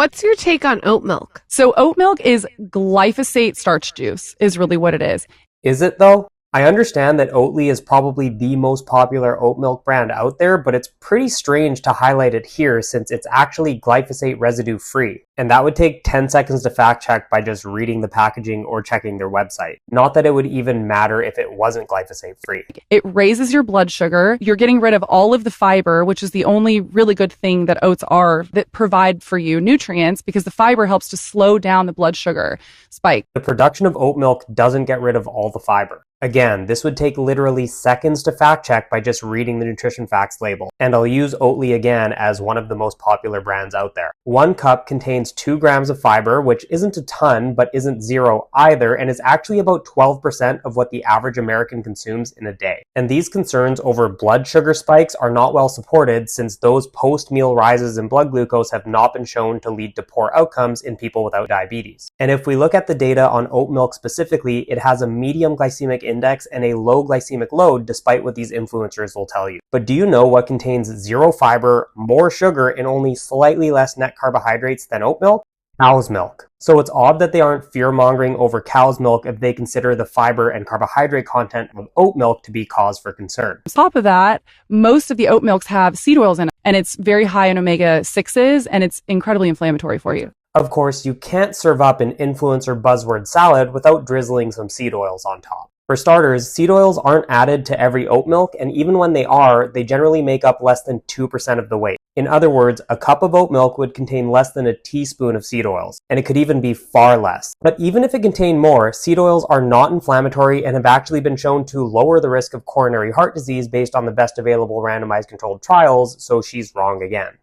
What's your take on oat milk? So oat milk is glyphosate starch juice, is really what it is. Is it though? I understand that Oatly is probably the most popular oat milk brand out there, but it's pretty strange to highlight it here since it's actually glyphosate residue free. And that would take 10 seconds to fact check by just reading the packaging or checking their website. Not that it would even matter if it wasn't glyphosate free. It raises your blood sugar. You're getting rid of all of the fiber, which is the only really good thing that oats are that provide for you nutrients, because the fiber helps to slow down the blood sugar spike. The production of oat milk doesn't get rid of all the fiber. Again, this would take literally seconds to fact check by just reading the nutrition facts label. And I'll use Oatly again as one of the most popular brands out there. 1 cup contains 2 grams of fiber, which isn't a ton, but isn't zero either, and is actually about 12% of what the average American consumes in a day. And these concerns over blood sugar spikes are not well supported, since those post-meal rises in blood glucose have not been shown to lead to poor outcomes in people without diabetes. And if we look at the data on oat milk specifically, it has a medium glycemic index and a low glycemic load, despite what these influencers will tell you. But do you know what contains 0 fiber, more sugar, and only slightly less net carbohydrates than oat milk? Cow's milk. So it's odd that they aren't fear-mongering over cow's milk if they consider the fiber and carbohydrate content of oat milk to be cause for concern. On top of that, most of the oat milks have seed oils in it, and it's very high in omega-6s, and it's incredibly inflammatory for you. Of course, you can't serve up an influencer buzzword salad without drizzling some seed oils on top. For starters, seed oils aren't added to every oat milk, and even when they are, they generally make up less than 2% of the weight. In other words, a cup of oat milk would contain less than a teaspoon of seed oils, and it could even be far less. But even if it contained more, seed oils are not inflammatory and have actually been shown to lower the risk of coronary heart disease based on the best available randomized controlled trials, so she's wrong again.